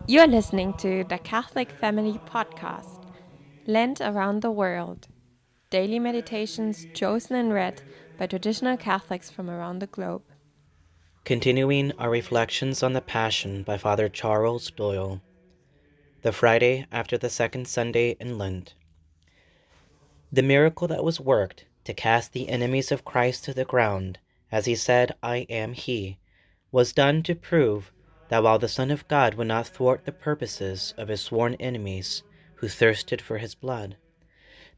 You're listening to the Catholic Family Podcast, Lent Around the World, daily meditations chosen and read by traditional Catholics from around the globe. Continuing our reflections on the Passion by Father Charles Doyle, the Friday after the second Sunday in Lent. The miracle that was worked to cast the enemies of Christ to the ground, as he said, "I am he," was done to prove that while the Son of God would not thwart the purposes of his sworn enemies who thirsted for his blood,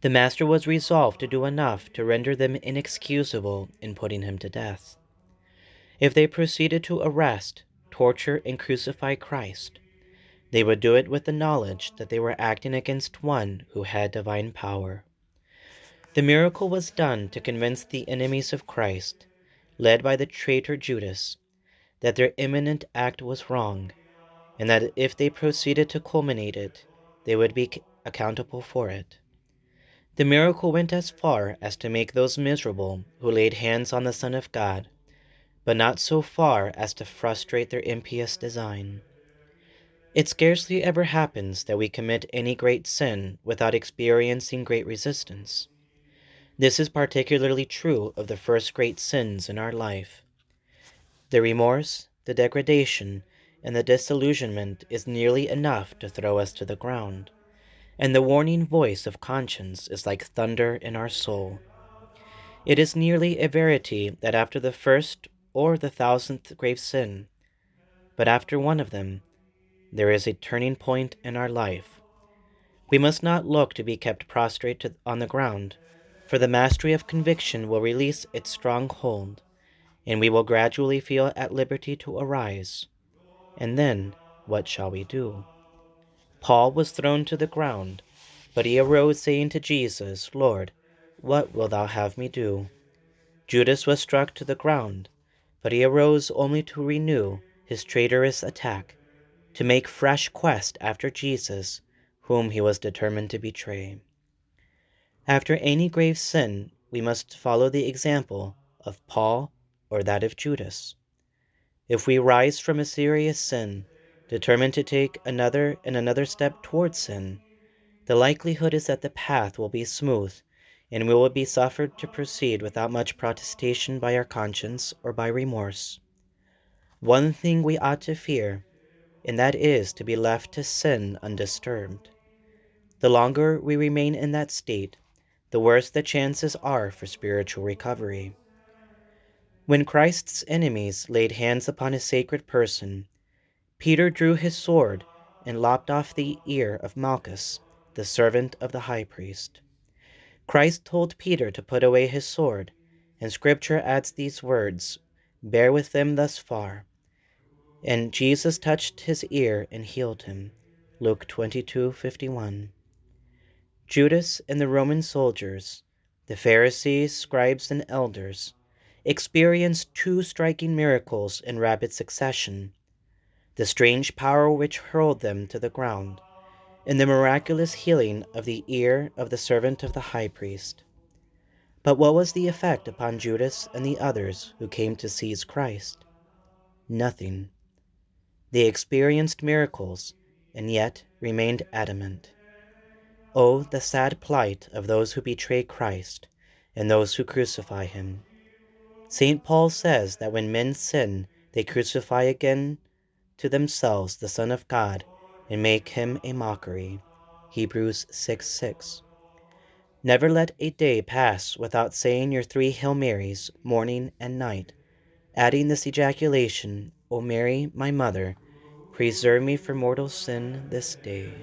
the Master was resolved to do enough to render them inexcusable in putting him to death. If they proceeded to arrest, torture, and crucify Christ, they would do it with the knowledge that they were acting against one who had divine power. The miracle was done to convince the enemies of Christ, led by the traitor Judas, that their imminent act was wrong, and that if they proceeded to culminate it, they would be accountable for it. The miracle went as far as to make those miserable who laid hands on the Son of God, but not so far as to frustrate their impious design. It scarcely ever happens that we commit any great sin without experiencing great resistance. This is particularly true of the first great sins in our life. The remorse, the degradation, and the disillusionment is nearly enough to throw us to the ground, and the warning voice of conscience is like thunder in our soul. It is nearly a verity that after the first or the thousandth grave sin, but after one of them, there is a turning point in our life. We must not look to be kept prostrate on the ground, for the mastery of conviction will release its strong hold, and we will gradually feel at liberty to arise. And then, what shall we do? Paul was thrown to the ground, but he arose, saying to Jesus, "Lord, what wilt thou have me do?" Judas was struck to the ground, but he arose only to renew his traitorous attack, to make fresh quest after Jesus, whom he was determined to betray. After any grave sin, we must follow the example of Paul or that of Judas. If we rise from a serious sin, determined to take another step towards sin, the likelihood is that the path will be smooth, and we will be suffered to proceed without much protestation by our conscience or by remorse. One thing we ought to fear, and that is to be left to sin undisturbed. The longer we remain in that state, the worse the chances are for spiritual recovery. When Christ's enemies laid hands upon his sacred person, Peter drew his sword and lopped off the ear of Malchus, the servant of the high priest. Christ told Peter to put away his sword, and Scripture adds these words, "Bear with them thus far." And Jesus touched his ear and healed him. Luke 22:51. Judas and the Roman soldiers, the Pharisees, scribes, and elders, experienced two striking miracles in rapid succession: the strange power which hurled them to the ground, and the miraculous healing of the ear of the servant of the high priest. But what was the effect upon Judas and the others who came to seize Christ? Nothing. They experienced miracles, and yet remained adamant. Oh, the sad plight of those who betray Christ and those who crucify him. St. Paul says that when men sin, they crucify again to themselves the Son of God and make him a mockery. Hebrews 6:6. Never let a day pass without saying your 3 Hail Marys, morning and night, adding this ejaculation, "O Mary, my Mother, preserve me from mortal sin this day."